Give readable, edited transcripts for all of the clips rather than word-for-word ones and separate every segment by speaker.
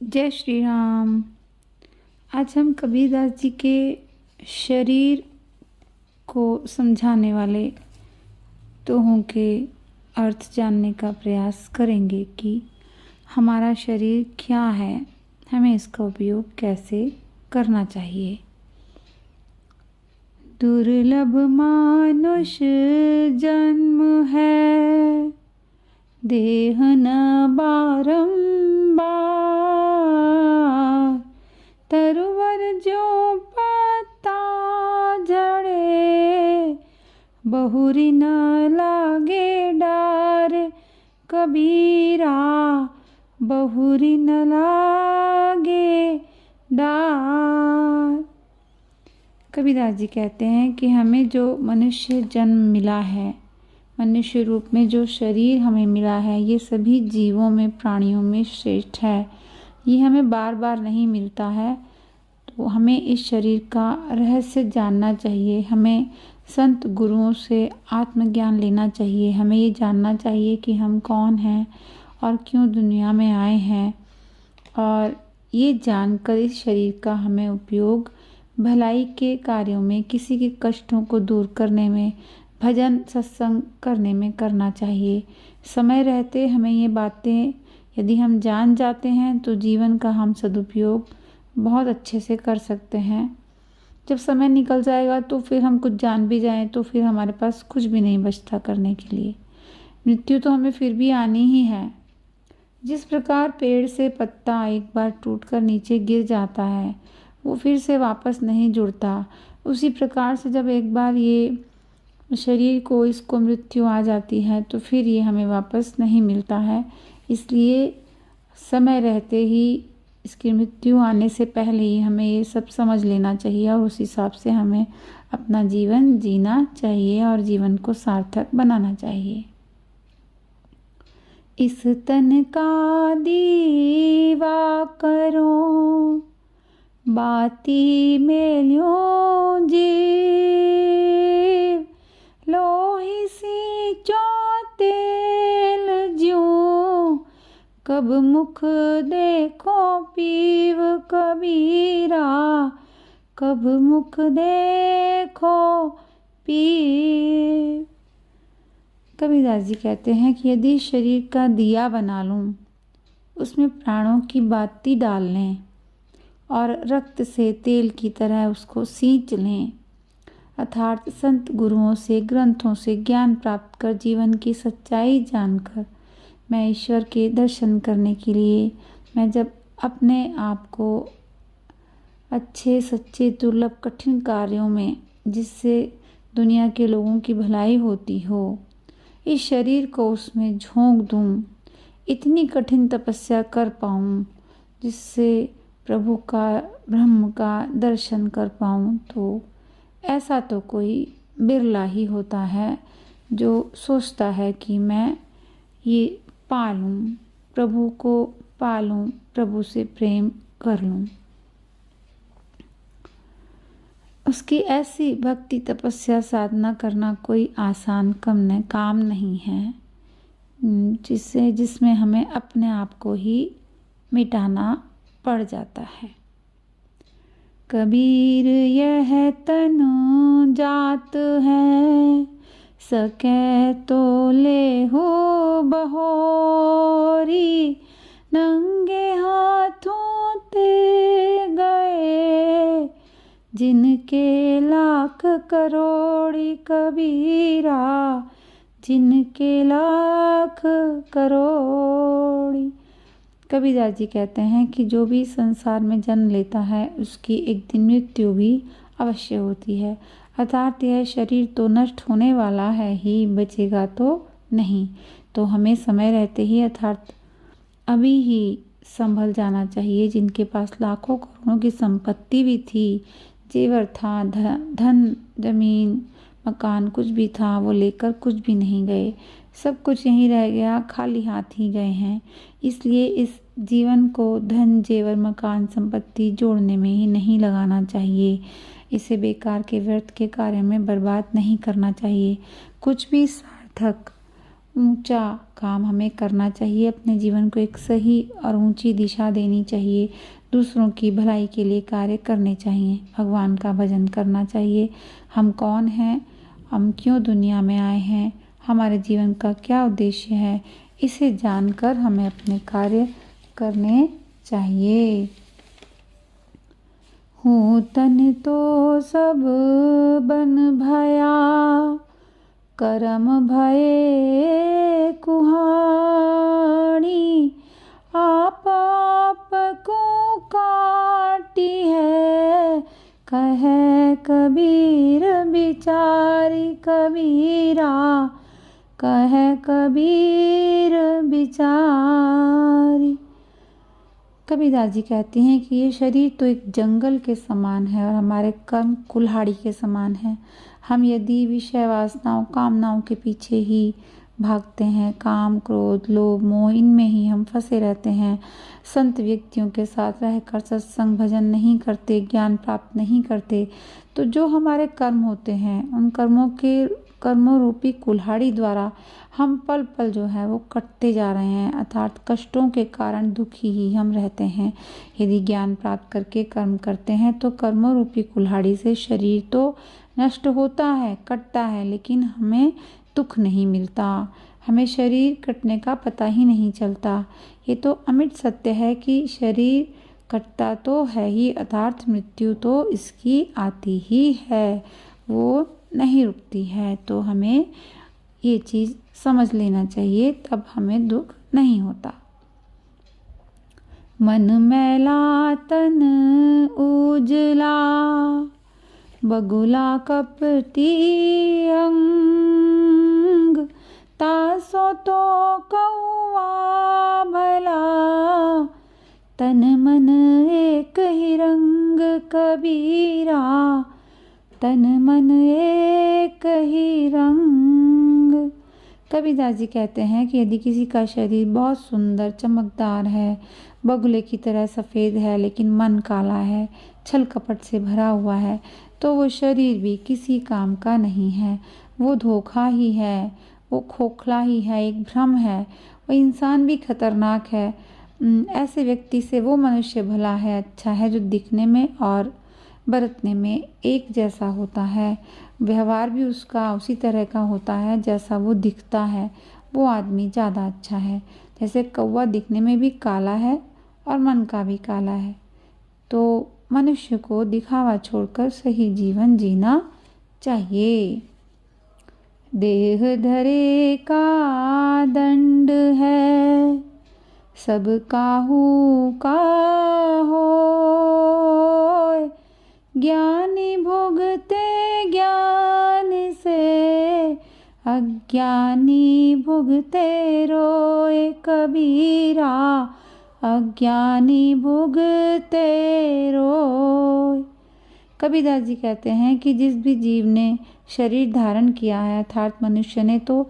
Speaker 1: जय श्री राम। आज हम कबीरदास जी के शरीर को समझाने वाले दोहों के अर्थ जानने का प्रयास करेंगे कि हमारा शरीर क्या है, हमें इसका उपयोग कैसे करना चाहिए। दुर्लभ मानुष जन्म है, देह न बारंबार, तरुवर जो पत्ता झड़े, बहुरी न लागे डार। कबीरा बहुरी न लागे डार। कबीरदास जी कहते हैं कि हमें जो मनुष्य जन्म मिला है, मनुष्य रूप में जो शरीर हमें मिला है, ये सभी जीवों में, प्राणियों में श्रेष्ठ है। ये हमें बार बार नहीं मिलता है, तो हमें इस शरीर का रहस्य जानना चाहिए। हमें संत गुरुओं से आत्मज्ञान लेना चाहिए। हमें ये जानना चाहिए कि हम कौन हैं और क्यों दुनिया में आए हैं, और ये जानकर इस शरीर का हमें उपयोग भलाई के कार्यों में, किसी के कष्टों को दूर करने में, भजन सत्संग करने में करना चाहिए। समय रहते हमें ये बातें यदि हम जान जाते हैं तो जीवन का हम सदुपयोग बहुत अच्छे से कर सकते हैं। जब समय निकल जाएगा तो फिर हम कुछ जान भी जाएं तो फिर हमारे पास कुछ भी नहीं बचता करने के लिए। मृत्यु तो हमें फिर भी आनी ही है। जिस प्रकार पेड़ से पत्ता एक बार टूटकर नीचे गिर जाता है, वो फिर से वापस नहीं जुड़ता, उसी प्रकार से जब एक बार ये शरीर को, इसको मृत्यु आ जाती है तो फिर ये हमें वापस नहीं मिलता है। इसलिए समय रहते ही, इसकी मृत्यु आने से पहले ही हमें ये सब समझ लेना चाहिए और उस हिसाब से हमें अपना जीवन जीना चाहिए और जीवन को सार्थक बनाना चाहिए। इस तन का दीवा करो, बाती मेल्यों जीव, लोही सींचो तेल ज्यों, कब मुख देखो पीव। कबीरा कब मुख देखो पीव। कबीरदास जी कहते हैं कि यदि शरीर का दिया बना लूं, उसमें प्राणों की बाती डाल लें और रक्त से तेल की तरह उसको सींच लें, अर्थात संत गुरुओं से, ग्रंथों से ज्ञान प्राप्त कर, जीवन की सच्चाई जानकर मैं ईश्वर के दर्शन करने के लिए, मैं जब अपने आप को अच्छे सच्चे दुर्लभ कठिन कार्यों में, जिससे दुनिया के लोगों की भलाई होती हो, इस शरीर को उसमें झोंक दूं, इतनी कठिन तपस्या कर पाऊं जिससे प्रभु का, ब्रह्म का दर्शन कर पाऊं, तो ऐसा तो कोई बिरला ही होता है जो सोचता है कि मैं ये पालूं, प्रभु को पालूं, प्रभु से प्रेम कर लूं। उसकी ऐसी भक्ति तपस्या साधना करना कोई आसान काम नहीं है, जिसमें हमें अपने आप को ही मिटाना पड़ जाता है। कबीर यह तनु जात है, सके तो ले हो बहोरी, नंगे हाथों ते गए, जिनके लाख करोड़ी। कबीरा जिनके लाख करोड़ी। कबीरदास जी कहते हैं कि जो भी संसार में जन्म लेता है, उसकी एक दिन मृत्यु भी अवश्य होती है, अर्थात यह शरीर तो नष्ट होने वाला है ही, बचेगा तो नहीं। तो हमें समय रहते ही, अर्थात अभी ही संभल जाना चाहिए। जिनके पास लाखों करोड़ों की संपत्ति भी थी, जेवर था, धन, जमीन, मकान कुछ भी था, वो लेकर कुछ भी नहीं गए, सब कुछ यहीं रह गया, खाली हाथ ही गए हैं। इसलिए इस जीवन को धन, जेवर, मकान, संपत्ति जोड़ने में ही नहीं लगाना चाहिए। इसे बेकार के, व्यर्थ के कार्य में बर्बाद नहीं करना चाहिए। कुछ भी सार्थक, ऊंचा काम हमें करना चाहिए, अपने जीवन को एक सही और ऊंची दिशा देनी चाहिए, दूसरों की भलाई के लिए कार्य करने चाहिए, भगवान का भजन करना चाहिए। हम कौन हैं, हम क्यों दुनिया में आए हैं, हमारे जीवन का क्या उद्देश्य है, इसे जानकर हमें अपने कार्य करने चाहिए। हूँ तन तो सब बन भया, करम भये कुहाड़ी, आप को काटी है, कहे कबीर बिचारी कबीरा, कहे कबीर बिचारी। कबीरदास जी कहते हैं कि ये शरीर तो एक जंगल के समान है और हमारे कर्म कुल्हाड़ी के समान है। हम यदि विषय वासनाओं कामनाओं के पीछे ही भागते हैं, काम क्रोध लोभ मोह इनमें ही हम फंसे रहते हैं, संत व्यक्तियों के साथ रहकर सत्संग भजन नहीं करते, ज्ञान प्राप्त नहीं करते, तो जो हमारे कर्म होते हैं उन कर्मों रूपी कुल्हाड़ी द्वारा हम पल पल जो है वो कटते जा रहे हैं, अर्थात कष्टों के कारण दुखी ही हम रहते हैं। यदि ज्ञान प्राप्त करके कर्म करते हैं तो कर्मों रूपी कुल्हाड़ी से शरीर तो नष्ट होता है, कटता है, लेकिन हमें दुख नहीं मिलता, हमें शरीर कटने का पता ही नहीं चलता। ये तो अमिट सत्य है कि शरीर कटता तो है ही, अर्थात मृत्यु तो इसकी आती ही है, वो नहीं रुकती है। तो हमें ये चीज़ समझ लेना चाहिए, तब हमें दुख नहीं होता। मन मैला तन उजला, बगुला कपटी अंग, तासो तो कौआ भला, तन मन एक ही रंग कबीरा, तन मन एक ही रंग। कबीरदास जी कहते हैं कि यदि किसी का शरीर बहुत सुंदर चमकदार है, बगुले की तरह सफ़ेद है, लेकिन मन काला है, छल कपट से भरा हुआ है, तो वो शरीर भी किसी काम का नहीं है, वो धोखा ही है, वो खोखला ही है, एक भ्रम है, वो इंसान भी खतरनाक है। ऐसे व्यक्ति से वो मनुष्य भला है, अच्छा है, जो दिखने में और बरतने में एक जैसा होता है, व्यवहार भी उसका उसी तरह का होता है जैसा वो दिखता है, वो आदमी ज़्यादा अच्छा है। जैसे कौवा दिखने में भी काला है और मन का भी काला है, तो मनुष्य को दिखावा छोड़कर सही जीवन जीना चाहिए। देह धरे का दंड है, सब काहू का होय, ज्ञानी भुगते ज्ञान से, अज्ञानी भुगते रोए कबीरा, अज्ञानी भुगते रोए। कबीरदास जी कहते हैं कि जिस भी जीव ने शरीर धारण किया है, अर्थात मनुष्य ने, तो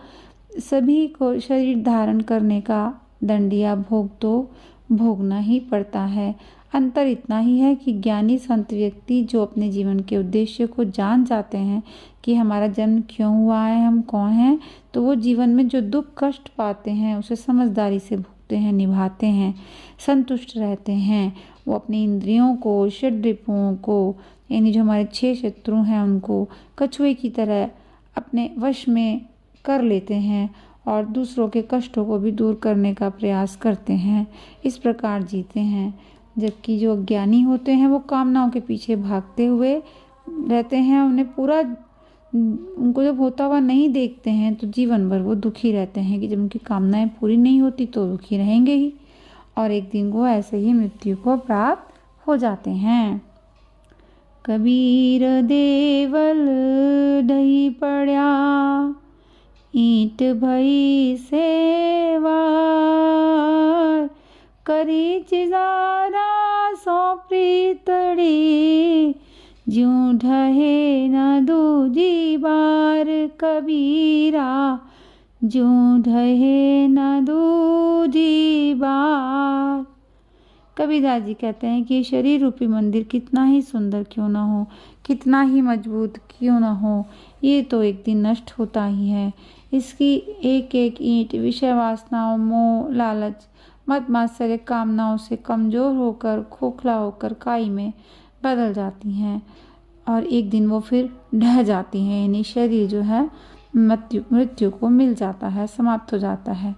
Speaker 1: सभी को शरीर धारण करने का दंड या भोग तो भोगना ही पड़ता है। अंतर इतना ही है कि ज्ञानी संत व्यक्ति जो अपने जीवन के उद्देश्य को जान जाते हैं कि हमारा जन्म क्यों हुआ है, हम कौन हैं, तो वो जीवन में जो दुख कष्ट पाते हैं उसे समझदारी से भुगतते हैं, निभाते हैं, संतुष्ट रहते हैं। वो अपनी इंद्रियों को, षड्रिपुओं को, यानी जो हमारे 6 शत्रु हैं, उनको कछुए की तरह अपने वश में कर लेते हैं और दूसरों के कष्टों को भी दूर करने का प्रयास करते हैं, इस प्रकार जीते हैं। जबकि जो अज्ञानी होते हैं वो कामनाओं के पीछे भागते हुए रहते हैं, उनको जब होता हुआ नहीं देखते हैं तो जीवन भर वो दुखी रहते हैं कि जब उनकी कामनाएं पूरी नहीं होती तो दुखी रहेंगे ही, और एक दिन वो ऐसे ही मृत्यु को प्राप्त हो जाते हैं। कबीर देवल ढही पड़ा, ईंट भई सेवार, करी चिजारा सौ प्रीतड़ी, ज्यों ढहे न दूजी बार कबीरा, ज्यों ढहे न दूजी बार। कबीरदास जी कहते हैं कि शरीर रूपी मंदिर कितना ही सुंदर क्यों ना हो, कितना ही मजबूत क्यों ना हो, ये तो एक दिन नष्ट होता ही है। इसकी एक एक ईंट विषय वासनाओं, मोह, लालच, मद मात्सर्य, कामनाओं से कमजोर होकर, खोखला होकर काई में बदल जाती हैं और एक दिन वो फिर ढह जाती हैं। यानी शरीर जो है मृत्यु को मिल जाता है, समाप्त हो जाता है।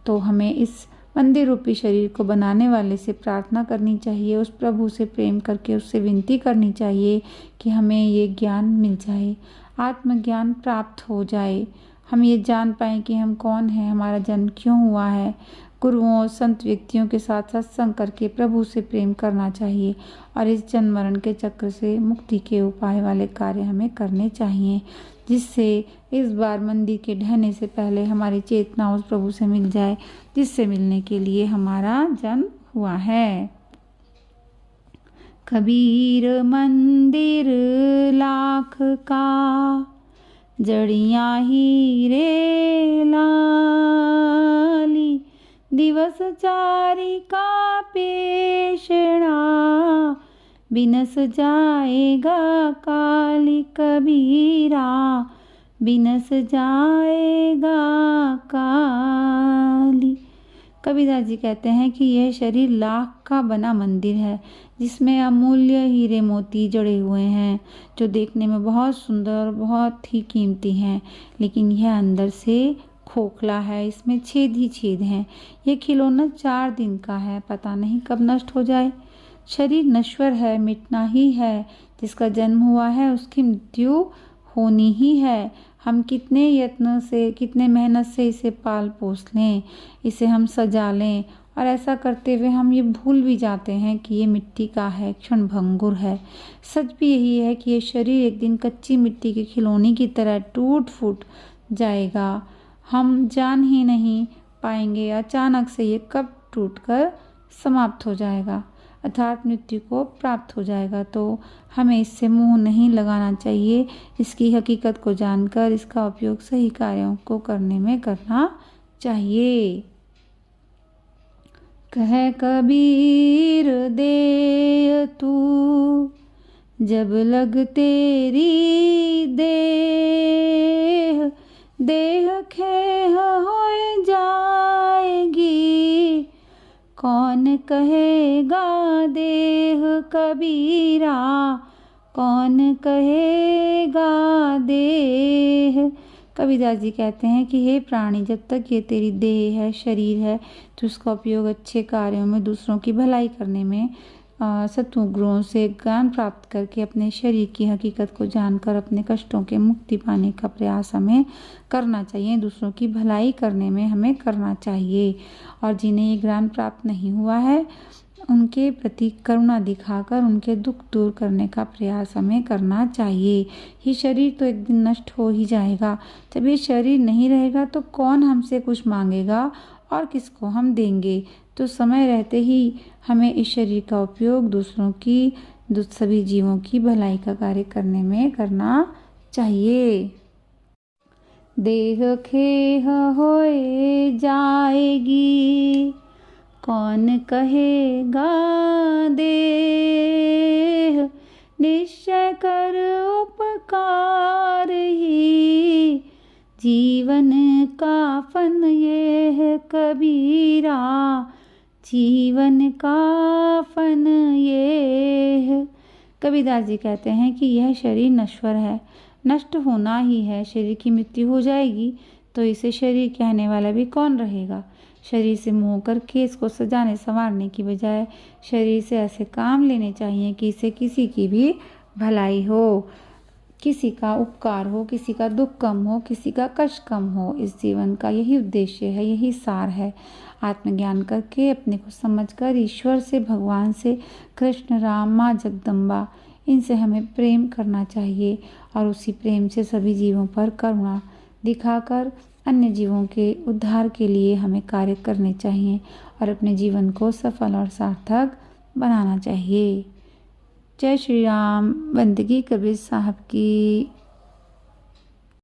Speaker 1: तो हमें इस मंदिर रूपी शरीर को बनाने वाले से प्रार्थना करनी चाहिए, उस प्रभु से प्रेम करके उससे विनती करनी चाहिए कि हमें ये ज्ञान मिल जाए, आत्मज्ञान प्राप्त हो जाए, हम ये जान पाएँ कि हम कौन हैं, हमारा जन्म क्यों हुआ है। गुरुओं, संत व्यक्तियों के साथ सत्संग करके प्रभु से प्रेम करना चाहिए और इस जन्म मरण के चक्र से मुक्ति के उपाय वाले कार्य हमें करने चाहिए, जिससे इस बार मंदिर के ढहने से पहले हमारी चेतना उस प्रभु से मिल जाए, जिससे मिलने के लिए हमारा जन्म हुआ है। कबीर मंदिर लाख का, जड़ियाँ हीरे लाली, दिवस चारी का पेशड़ा, बिनस जाएगा काली कबीरा, बिनस जाएगा काली। कबीरदास जी कहते हैं कि यह शरीर लाख का बना मंदिर है, जिसमें अमूल्य हीरे मोती जड़े हुए हैं, जो देखने में बहुत सुंदर, बहुत ही कीमती हैं, लेकिन यह अंदर से खोखला है, इसमें छेद ही छेद हैं। यह खिलौना 4 दिन का है, पता नहीं कब नष्ट हो जाए। शरीर नश्वर है, मिटना ही है। जिसका जन्म हुआ है उसकी मृत्यु होनी ही है। हम कितने यत्न से, कितने मेहनत से इसे पाल पोस लें, इसे हम सजा लें, और ऐसा करते हुए हम ये भूल भी जाते हैं कि ये मिट्टी का है, क्षण भंगुर है। सच भी यही है कि ये शरीर एक दिन कच्ची मिट्टी के खिलौने की तरह टूट फूट जाएगा। हम जान ही नहीं पाएंगे अचानक से ये कब टूटकर समाप्त हो जाएगा, अर्थात मृत्यु को प्राप्त हो जाएगा। तो हमें इससे मुंह नहीं लगाना चाहिए। इसकी हकीकत को जानकर इसका उपयोग सही कार्यों को करने में करना चाहिए। कह कबीर दे तू जब लग तेरी देह, देह खेह हो जाएगी, कौन कहेगा देह कबीरा, कौन कहेगा देह। कबीरदास जी कहते हैं कि हे प्राणी, जब तक ये तेरी देह है, शरीर है, तो उसका उपयोग अच्छे कार्यों में, दूसरों की भलाई करने में, सत्गुरुओं से ज्ञान प्राप्त करके अपने शरीर की हकीकत को जानकर अपने कष्टों के मुक्ति पाने का प्रयास हमें करना चाहिए। दूसरों की भलाई करने में हमें करना चाहिए। और जिन्हें ये ज्ञान प्राप्त नहीं हुआ है, उनके प्रति करुणा दिखाकर उनके दुख दूर करने का प्रयास हमें करना चाहिए। ये शरीर तो एक दिन नष्ट हो ही जाएगा। जब ये शरीर नहीं रहेगा तो कौन हमसे कुछ मांगेगा और किसको हम देंगे। तो समय रहते ही हमें इस शरीर का उपयोग दूसरों की, सभी जीवों की भलाई का कार्य करने में करना चाहिए। देह खेह होए जाएगी, कौन कहेगा देह, निश्चय कर उपकार ही, जीवन का फन ये है कबीरा, जीवन का फन ये है। कबीरदास जी कहते हैं कि यह शरीर नश्वर है, नष्ट होना ही है। शरीर की मृत्यु हो जाएगी तो इसे शरीर कहने वाला भी कौन रहेगा। शरीर से मोह करके इसको सजाने संवारने की बजाय शरीर से ऐसे काम लेने चाहिए कि इससे किसी की भी भलाई हो, किसी का उपकार हो, किसी का दुख कम हो, किसी का कष्ट कम हो। इस जीवन का यही उद्देश्य है, यही सार है। आत्मज्ञान करके अपने को समझकर ईश्वर से, भगवान से, कृष्ण, राम, माँ जगदम्बा, इनसे हमें प्रेम करना चाहिए और उसी प्रेम से सभी जीवों पर करुणा दिखाकर अन्य जीवों के उद्धार के लिए हमें कार्य करने चाहिए और अपने जीवन को सफल और सार्थक बनाना चाहिए। जय श्री राम। बंदगी कबीर साहब की।